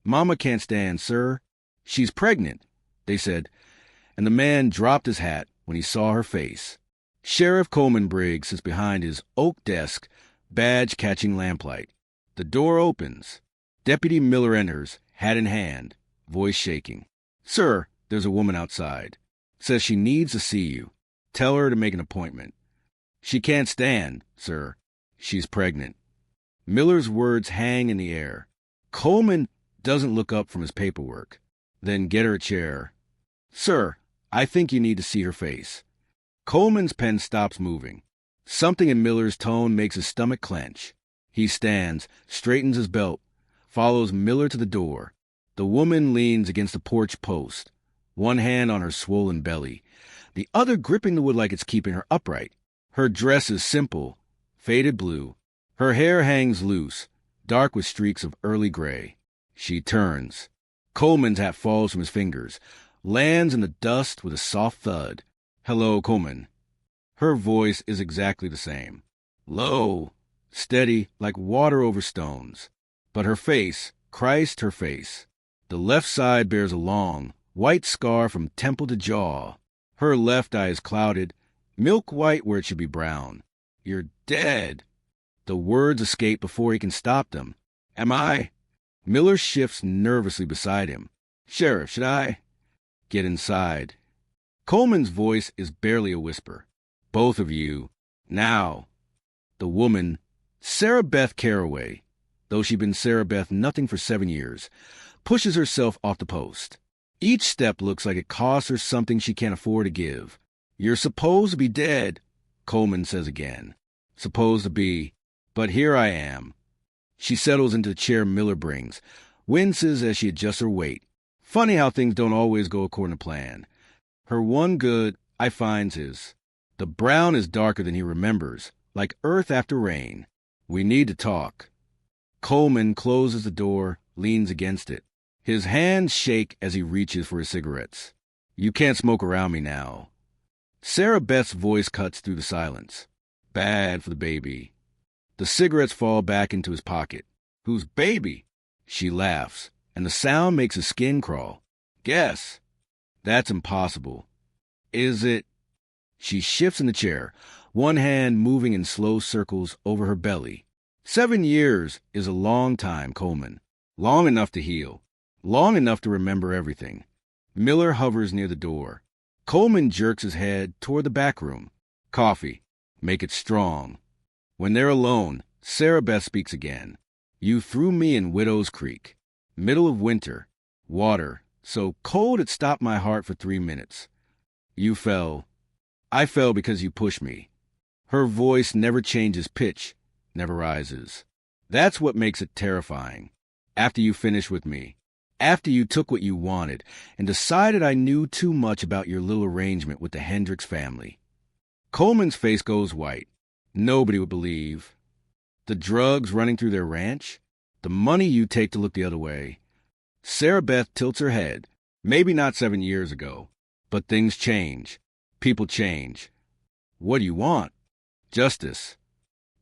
Mama can't stand, sir. She's pregnant, they said, and the man dropped his hat when he saw her face. Sheriff Coleman Briggs sits behind his oak desk, badge catching lamplight. The door opens. Deputy Miller enters, hat in hand, voice shaking. Sir, there's a woman outside. Says she needs to see you. Tell her to make an appointment. She can't stand, sir. She's pregnant. Miller's words hang in the air. Coleman doesn't look up from his paperwork. Then get her a chair. Sir, I think you need to see her face. Coleman's pen stops moving. Something in Miller's tone makes his stomach clench. He stands, straightens his belt, follows Miller to the door. The woman leans against the porch post, one hand on her swollen belly, the other gripping the wood like it's keeping her upright. Her dress is simple, faded blue. Her hair hangs loose, dark with streaks of early gray. She turns. Coleman's hat falls from his fingers, lands in the dust with a soft thud. Hello, Coleman. Her voice is exactly the same. Low, steady, like water over stones. But her face, Christ, her face. The left side bears a long, white scar from temple to jaw. Her left eye is clouded, milk white where it should be brown. You're dead. The words escape before he can stop them. Am I? Miller shifts nervously beside him. Sheriff, should I? Get inside. Coleman's voice is barely a whisper. Both of you. Now. The woman, Sarah Beth Carraway, though she'd been Sarah Beth nothing for 7 years, pushes herself off the post. Each step looks like it costs her something she can't afford to give. You're supposed to be dead, Coleman says again. Supposed to be. But here I am. She settles into the chair Miller brings, winces as she adjusts her weight. Funny how things don't always go according to plan. Her one good, I finds, is the brown is darker than he remembers, like earth after rain. We need to talk. Coleman closes the door, leans against it. His hands shake as he reaches for his cigarettes. You can't smoke around me now. Sarah Beth's voice cuts through the silence. Bad for the baby. The cigarettes fall back into his pocket. Whose baby? She laughs, and the sound makes his skin crawl. Guess. That's impossible. Is it? She shifts in the chair, one hand moving in slow circles over her belly. 7 years is a long time, Coleman. Long enough to heal. Long enough to remember everything. Miller hovers near the door. Coleman jerks his head toward the back room. Coffee. Make it strong. When they're alone, Sarah Beth speaks again. You threw me in Widow's Creek. Middle of winter. Water. So cold it stopped my heart for 3 minutes. You fell. I fell because you pushed me. Her voice never changes pitch, never rises. That's what makes it terrifying. After you finished with me. After you took what you wanted and decided I knew too much about your little arrangement with the Hendricks family. Coleman's face goes white. Nobody would believe. The drugs running through their ranch? The money you take to look the other way. Sarah Beth tilts her head. Maybe not 7 years ago. But things change. People change. What do you want? Justice.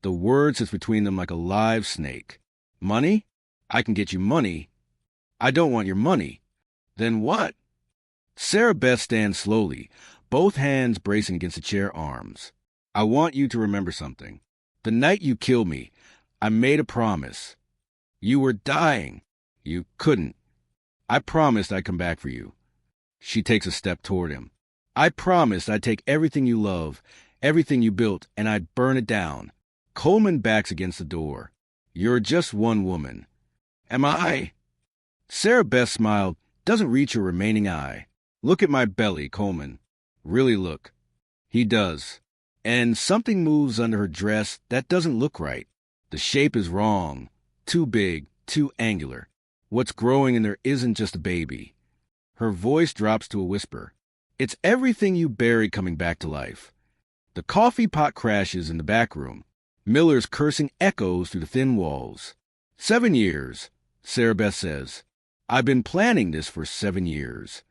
The word sits between them like a live snake. Money? I can get you money. I don't want your money. Then what? Sarah Beth stands slowly, both hands bracing against the chair arms. I want you to remember something. The night you killed me, I made a promise. You were dying. You couldn't. I promised I'd come back for you. She takes a step toward him. I promised I'd take everything you love, everything you built, and I'd burn it down. Coleman backs against the door. You're just one woman. Am I? Sarah Beth smiled, doesn't reach her remaining eye. Look at my belly, Coleman. Really look. He does. And something moves under her dress that doesn't look right. The shape is wrong. Too big, too angular. What's growing in there isn't just a baby. Her voice drops to a whisper. It's everything you buried coming back to life. The coffee pot crashes in the back room. Miller's cursing echoes through the thin walls. 7 years, Sarah Beth says. I've been planning this for 7 years.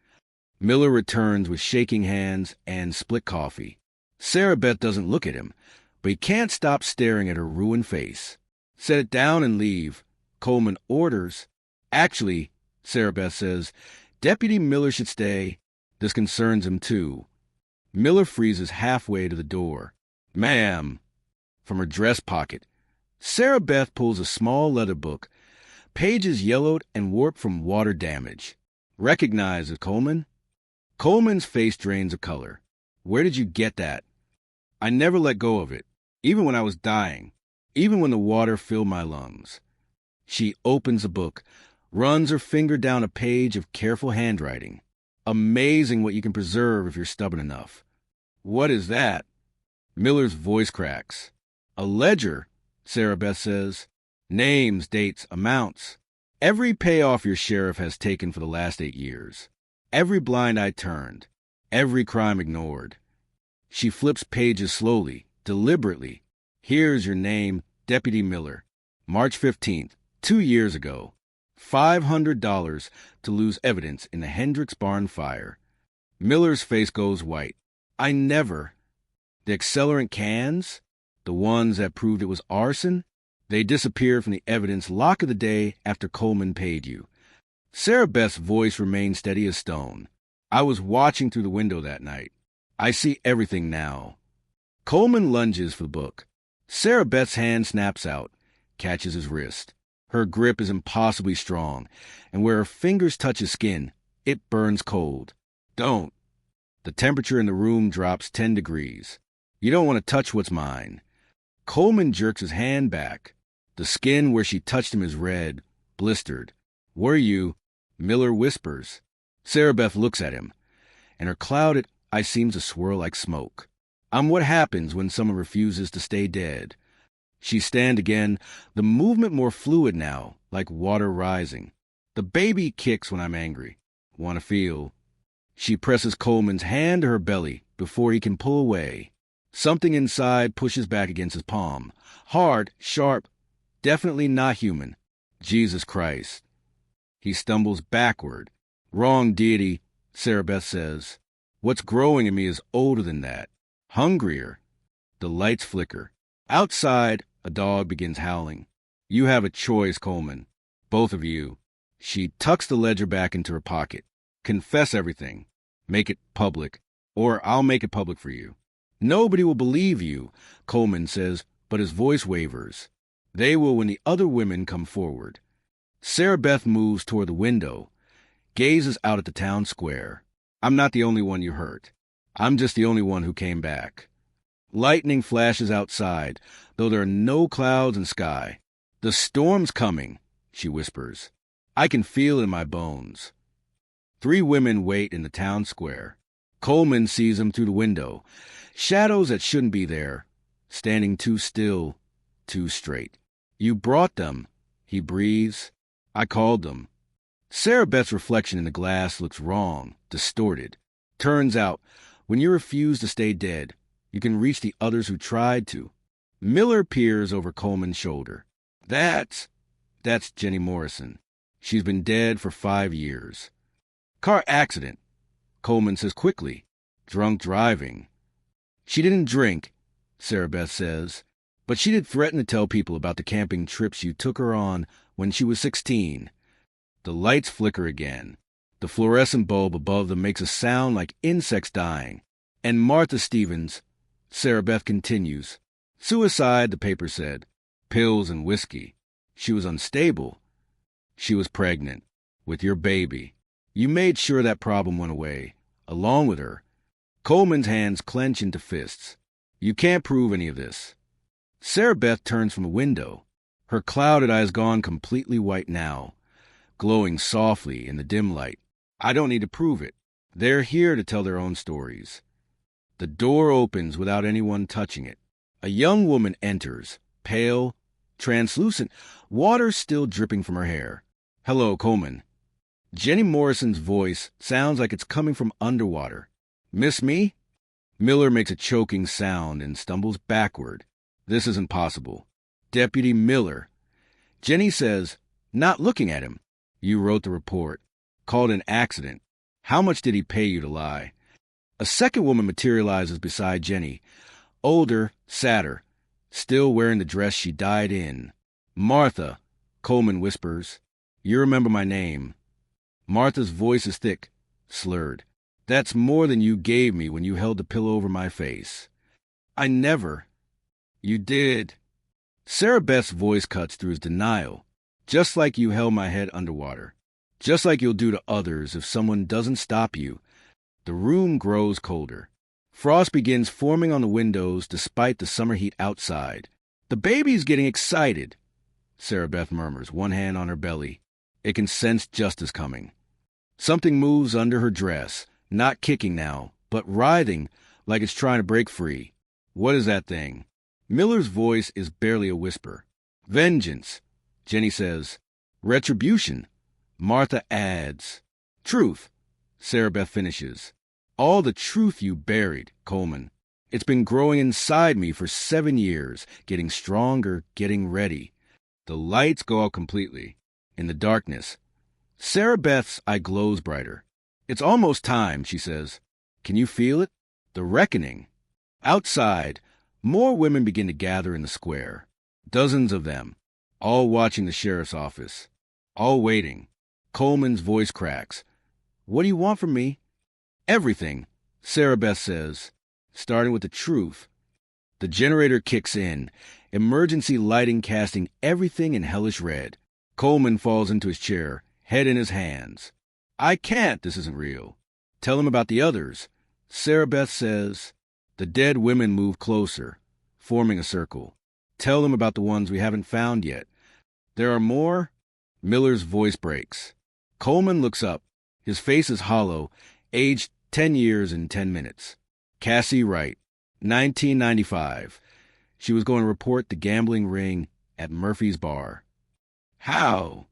Miller returns with shaking hands and split coffee. Sarah Beth doesn't look at him, but he can't stop staring at her ruined face. Set it down and leave. Coleman orders. Actually, Sarah Beth says. Deputy Miller should stay. This concerns him, too. Miller freezes halfway to the door. Ma'am, from her dress pocket. Sarah Beth pulls a small leather book, pages yellowed and warped from water damage. Recognize it, Coleman? Coleman's face drains of color. Where did you get that? I never let go of it, even when I was dying, even when the water filled my lungs. She opens the book, runs her finger down a page of careful handwriting. Amazing what you can preserve if you're stubborn enough. What is that? Miller's voice cracks. A ledger, Sarah Beth says. Names, dates, amounts. Every payoff your sheriff has taken for the last 8 years. Every blind eye turned. Every crime ignored. She flips pages slowly, deliberately. Here's your name, Deputy Miller. March 15th, 2 years ago. $500 to lose evidence in the Hendricks barn fire. Miller's face goes white. I never. The accelerant cans? The ones that proved it was arson? They disappeared from the evidence lock of the day after Coleman paid you. Sarah Beth's voice remained steady as stone. I was watching through the window that night. I see everything now. Coleman lunges for the book. Sarah Beth's hand snaps out, catches his wrist. Her grip is impossibly strong, and where her fingers touch his skin, it burns cold. Don't. The temperature in the room drops 10 degrees. You don't want to touch what's mine. Coleman jerks his hand back. The skin where she touched him is red, blistered. Were you? Miller whispers. Sarah Beth looks at him, and her clouded eye seems to swirl like smoke. I'm what happens when someone refuses to stay dead. She stand again, the movement more fluid now, like water rising. The baby kicks when I'm angry. Want to feel. She presses Coleman's hand to her belly before he can pull away. Something inside pushes back against his palm. Hard, sharp, definitely not human. Jesus Christ. He stumbles backward. Wrong, deity, Sarah Beth says. What's growing in me is older than that. Hungrier. The lights flicker. Outside, a dog begins howling. You have a choice, Coleman. Both of you. She tucks the ledger back into her pocket. Confess everything. Make it public. Or I'll make it public for you. Nobody will believe you, Coleman says, but his voice wavers. They will when the other women come forward. Sarah Beth moves toward the window, gazes out at the town square. I'm not the only one you hurt. I'm just the only one who came back. Lightning flashes outside, though there are no clouds in sky. The storm's coming, she whispers. I can feel it in my bones. 3 women wait in the town square. Coleman sees them through the window. Shadows that shouldn't be there, standing too still, too straight. You brought them, he breathes. I called them. Sarah Beth's reflection in the glass looks wrong, distorted. Turns out, when you refuse to stay dead, you can reach the others who tried to. Miller peers over Coleman's shoulder. That's Jenny Morrison. She's been dead for 5 years. Car accident, Coleman says quickly. Drunk driving. She didn't drink, Sarah Beth says, but she did threaten to tell people about the camping trips you took her on when she was 16. The lights flicker again. The fluorescent bulb above them makes a sound like insects dying. And Martha Stevens, Sarah Beth continues. Suicide, the paper said. Pills and whiskey. She was unstable. She was pregnant. With your baby. You made sure that problem went away. Along with her. Coleman's hands clench into fists. You can't prove any of this. Sarah Beth turns from a window. Her clouded eyes gone completely white now, glowing softly in the dim light. I don't need to prove it. They're here to tell their own stories. The door opens without anyone touching it. A young woman enters, pale, translucent, water still dripping from her hair. Hello, Coleman. Jenny Morrison's voice sounds like it's coming from underwater. Miss me? Miller makes a choking sound and stumbles backward. This isn't possible. Deputy Miller. Jenny says, not looking at him. You wrote the report. Called an accident. How much did he pay you to lie? A second woman materializes beside Jenny. Older, sadder. Still wearing the dress she died in. Martha, Coleman whispers. You remember my name. Martha's voice is thick, slurred. That's more than you gave me when you held the pillow over my face. I never. You did. Sarah Beth's voice cuts through his denial. Just like you held my head underwater. Just like you'll do to others if someone doesn't stop you. The room grows colder. Frost begins forming on the windows despite the summer heat outside. The baby's getting excited, Sarah Beth murmurs, one hand on her belly. It can sense justice coming. Something moves under her dress, not kicking now, but writhing like it's trying to break free. What is that thing? Miller's voice is barely a whisper. Vengeance, Jenny says. Retribution, Martha adds. Truth, Sarah Beth finishes. All the truth you buried, Coleman. It's been growing inside me for 7 years, getting stronger, getting ready. The lights go out completely. In the darkness, Sarah Beth's eye glows brighter. It's almost time, she says. Can you feel it? The reckoning. Outside, more women begin to gather in the square. Dozens of them, all watching the sheriff's office. All waiting. Coleman's voice cracks. What do you want from me? Everything, Sarah Beth says, starting with the truth. The generator kicks in, emergency lighting casting everything in hellish red. Coleman falls into his chair, head in his hands. I can't, this isn't real. Tell him about the others. Sarah Beth says. The dead women move closer, forming a circle. Tell them about the ones we haven't found yet. There are more? Miller's voice breaks. Coleman looks up. His face is hollow, aged 10 years and 10 minutes. Cassie Wright, 1995. She was going to report the gambling ring at Murphy's Bar. How?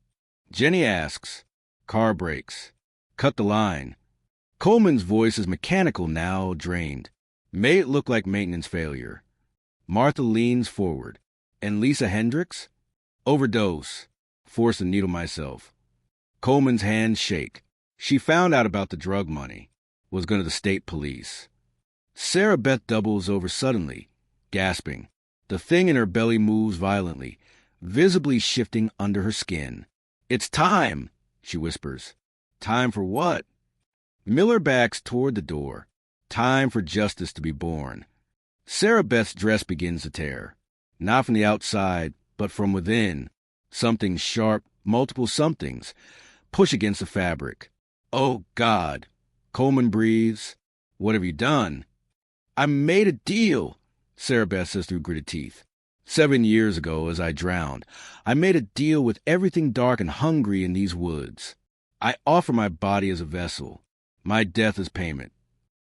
Jenny asks. Car brakes. Cut the line. Coleman's voice is mechanical now, drained. May it look like maintenance failure. Martha leans forward. And Lisa Hendricks? Overdose. Force a needle myself. Coleman's hands shake. She found out about the drug money. Was going to the state police. Sarah Beth doubles over suddenly, gasping. The thing in her belly moves violently, visibly shifting under her skin. It's time, she whispers. Time for what? Miller backs toward the door. Time for justice to be born. Sarah Beth's dress begins to tear. Not from the outside, but from within. Something sharp, multiple somethings, push against the fabric. Oh, God. Coleman breathes. What have you done? I made a deal, Sarah Beth says through gritted teeth. 7 years ago, as I drowned, I made a deal with everything dark and hungry in these woods. I offer my body as a vessel. My death is payment.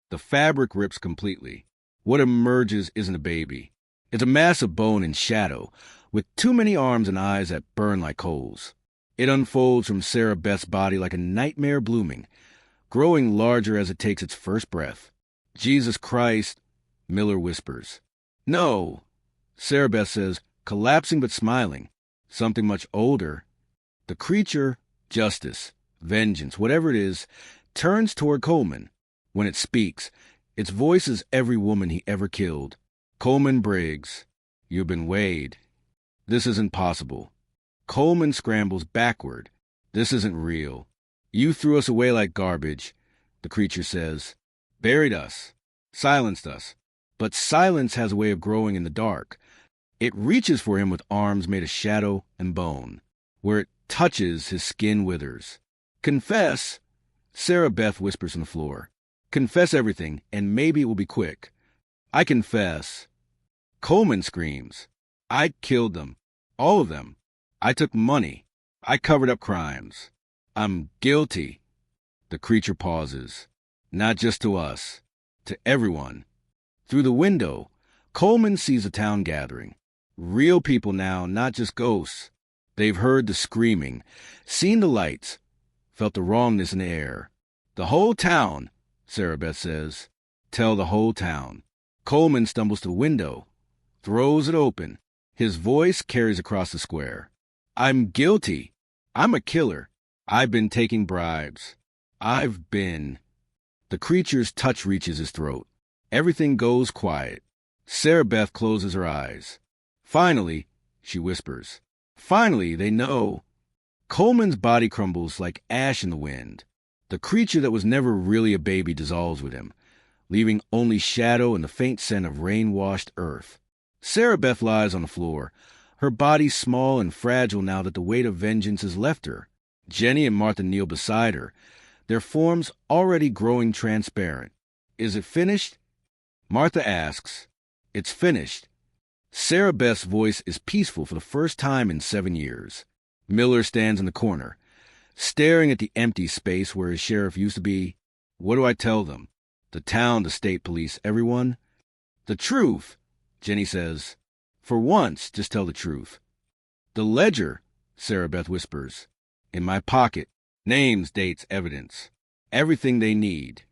The fabric rips completely. What emerges isn't a baby. It's a mass of bone and shadow, with too many arms and eyes that burn like coals. It unfolds from Sarah Beth's body like a nightmare blooming, growing larger as it takes its first breath. Jesus Christ, Miller whispers. No, Sarah Beth says, collapsing but smiling. Something much older. The creature, justice, vengeance, whatever it is, turns toward Coleman. When it speaks, its voice is every woman he ever killed. Coleman Briggs, you've been weighed. This isn't possible. Coleman scrambles backward. This isn't real. You threw us away like garbage, the creature says. Buried us. Silenced us. But silence has a way of growing in the dark. It reaches for him with arms made of shadow and bone. Where it touches, his skin withers. Confess, Sarah Beth whispers on the floor. Confess everything, and maybe it will be quick. I confess. Coleman screams. I killed them. All of them. I took money. I covered up crimes. I'm guilty. The creature pauses. Not just to us. To everyone. Through the window, Coleman sees a town gathering. Real people now, not just ghosts. They've heard the screaming, seen the lights, felt the wrongness in the air. The whole town, Sarah Beth says. Tell the whole town. Coleman stumbles to the window, throws it open. His voice carries across the square. I'm guilty. I'm a killer. I've been taking bribes. I've been... The creature's touch reaches his throat. Everything goes quiet. Sarah Beth closes her eyes. Finally, she whispers. Finally, they know. Coleman's body crumbles like ash in the wind. The creature that was never really a baby dissolves with him, leaving only shadow and the faint scent of rain-washed earth. Sarah Beth lies on the floor, her body small and fragile now that the weight of vengeance has left her. Jenny and Martha kneel beside her, their forms already growing transparent. Is it finished? Martha asks. It's finished. Sarah Beth's voice is peaceful for the first time in 7 years. Miller stands in the corner, staring at the empty space where his sheriff used to be. What do I tell them? The town, the state police, everyone? The truth, Jenny says. For once, just tell the truth. The ledger, Sarah Beth whispers. In my pocket. Names, dates, evidence. Everything they need.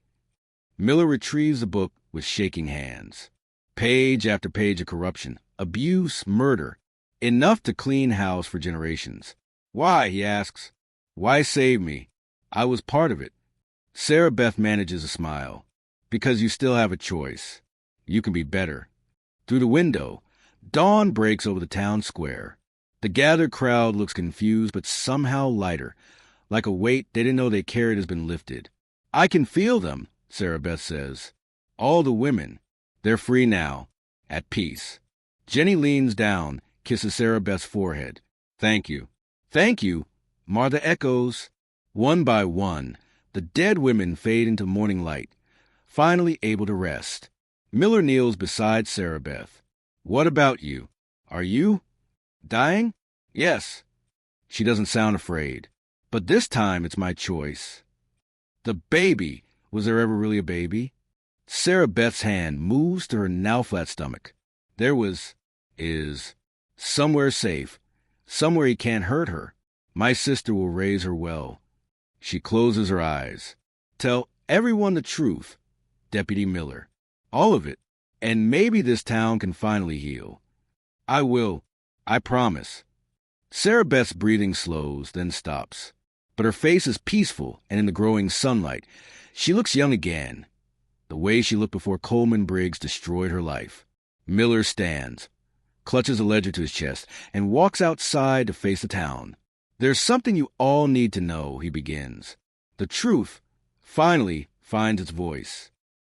Miller retrieves the book with shaking hands. Page after page of corruption, abuse, murder. Enough to clean house for generations. Why, he asks. Why save me? I was part of it. Sarah Beth manages a smile. Because you still have a choice. You can be better. Through the window, dawn breaks over the town square. The gathered crowd looks confused but somehow lighter, like a weight they didn't know they carried has been lifted. I can feel them, Sarah Beth says. All the women. They're free now, at peace. Jenny leans down, kisses Sarah Beth's forehead. Thank you. Thank you, Martha echoes. One by one, the dead women fade into morning light, finally able to rest. Miller kneels beside Sarah Beth. What about you? Are you dying? Yes. She doesn't sound afraid. But this time it's my choice. The baby. Was there ever really a baby? Sarah Beth's hand moves to her now flat stomach. There is, somewhere safe, somewhere he can't hurt her. My sister will raise her well. She closes her eyes. Tell everyone the truth, Deputy Miller. All of it. And maybe this town can finally heal. I will. I promise. Sarah Beth's breathing slows, then stops. But her face is peaceful, and in the growing sunlight, she looks young again. The way she looked before Coleman Briggs destroyed her life. Miller stands, clutches a ledger to his chest, and walks outside to face the town. There's something you all need to know, he begins. The truth finally finds its voice.